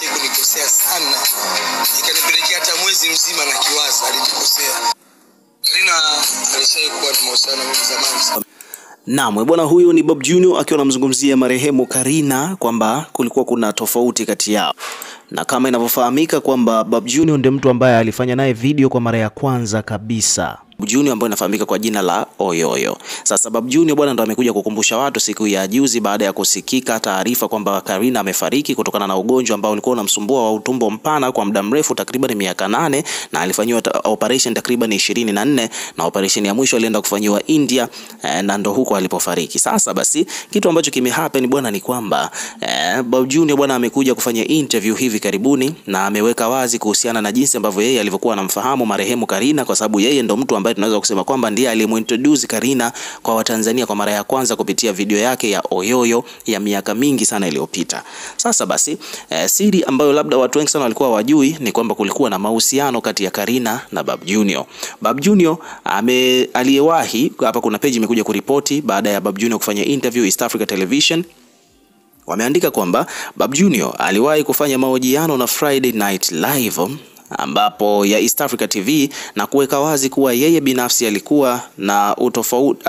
alisha kunikosea sana. Ikanipelekea hata mwezi mzima na kiwaza alinikosea. Karina alishaikuwa na mahusiano mimi zamani. Naam, bwana huyu ni Bob Junior akiwa anamzungumzia marehemu Karina kwamba kulikuwa kuna tofauti kati yao. Na kama inavyofahamika kwamba Bob Junior ndiye mtu ambaye alifanya naye video kwa mara ya kwanza kabisa. Bob Junior ambaye anafahamika kwa jina la Oyoyo. Sasa Bob Junior bwana ndo amekuja kukumbusha watu siku ya juzi baada ya kusikika taarifa kwamba Karina amefariki kutokana na ugonjwa ambao ulikuwa unamsumbua wa utumbo mpana kwa muda mrefu takriban miaka 8 na alifanywa operation takriban 24 na operation ya mwisho alienda kufanywa India na ndo huko alipofariki. Sasa basi kitu ambacho kimehappen bwana ni kwamba Bob Junior bwana amekuja kufanya interview hivi karibuni na ameweka wazi kuhusiana na jinsi ambavyo yeye alivyokuwa anamfahamu marehemu Karina, kwa sababu yeye ndo mtu ambaye tunaweza kusema kwamba ndiye aliyemintroduce Karina kwa Watanzania kwa mara ya kwanza kupitia video yake ya Oyoyo ya miaka mingi sana iliyopita. Sasa basi siri ambayo labda watu wengi sana walikuwa wajui ni kwamba kulikuwa na mahusiano kati ya Karina na Bob Junior. Bob Junior aliyewahi hapa, kuna page imekuja kuripoti baada ya Bob Junior kufanya interview East Africa Television. Wameandika kwamba Bob Junior aliwahi kufanya mahojiano na Friday Night Live ambapo ya East Africa TV na kuweka wazi kuwa yeye binafsi alikuwa na utofauti,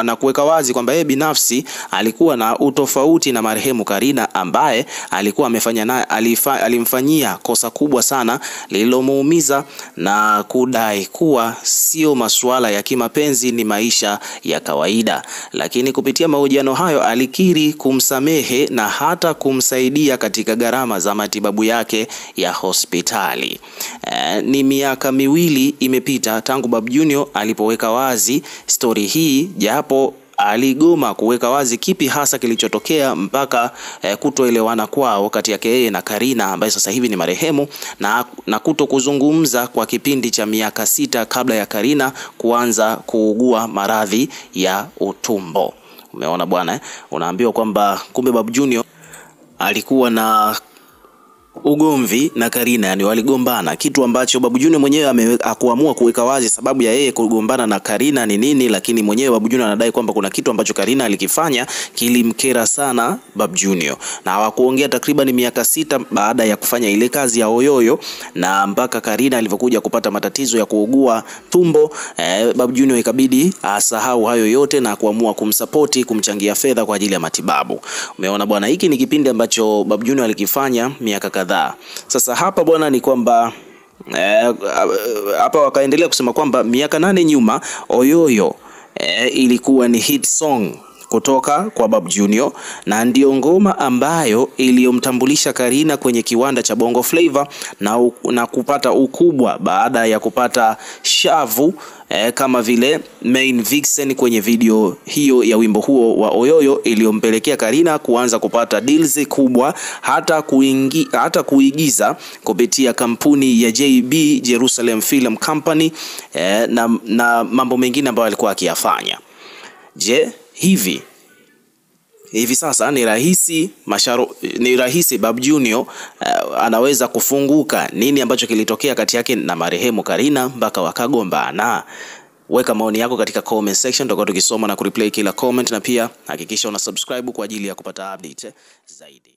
na kuweka wazi kwamba yeye binafsi alikuwa na utofauti na marehemu Karina ambaye alikuwa amefanya naye alimfanyia kosa kubwa sana lililomuumiza, na kudai kuwa sio masuala ya kimapenzi, ni maisha ya kawaida. Lakini kupitia mahojiano hayo alikiri kumsamehe na hata kumsaidia katika gharama za matibabu yake ya hospitali. Ni miaka 2 imepita tangu Bob Junior alipoweka wazi story hii, japo aligoma kuweka wazi kipi hasa kilichotokea mpaka kutoelewana kwao kati yake yeye na Karina ambaye sasa hivi ni marehemu, na kuto kuzungumza kwa kipindi cha miaka 6 kabla ya Karina kuanza kuugua maradhi ya utumbo. Umeona bwana, unaambiwa kwamba kumbe Bob Junior alikuwa na ugomvi na Karina, yani waligombana, kitu ambacho Bob Junior mwenyewe hakuamua kuweka wazi sababu ya yeye kugombana na Karina ni nini, lakini mwenyewe Bob Junior anadai kwamba kuna kitu ambacho Karina alikifanya kilimkera sana Bob Junior, na hawakuongea takriban miaka 6 baada ya kufanya ile kazi ya Oyoyo, na mpaka Karina alivyokuja kupata matatizo ya kuugua tumbo, Bob Junior ikabidi asahau hayo yote na kuamua kumsupport, kumchangia fedha kwa ajili ya matibabu. Umeona bwana, hiki ni kipindi ambacho Bob Junior alikifanya miaka kadhaa. Sasa hapa bwana ni kwamba hapa wakaendelea kusema kwamba miaka 8 nyuma Oyoyo ilikuwa ni hit song kutoka kwa Bob Junior, na ndio ngoma ambayo iliyomtambulisha Karina kwenye kiwanda cha Bongo Flava na kupata ukubwa baada ya kupata shavu kama vile main vixen kwenye video hiyo ya wimbo huo wa Oyoyo, iliyompelekea Karina kuanza kupata deals kubwa, hata kuigiza kupitia kampuni ya JB Jerusalem Film Company na mambo mengine ambayo alikuwa akiyafanya. Je, hivi sasa ni rahisi Bob Junior anaweza kufunguka nini ambacho kilitokea kati yake na marehemu Karina mpaka wakagombana? Weka maoni yako katika comment section, tutakuwa tukisoma na kureplay kila comment, na pia hakikisha una subscribe kwa ajili ya kupata update zaidi.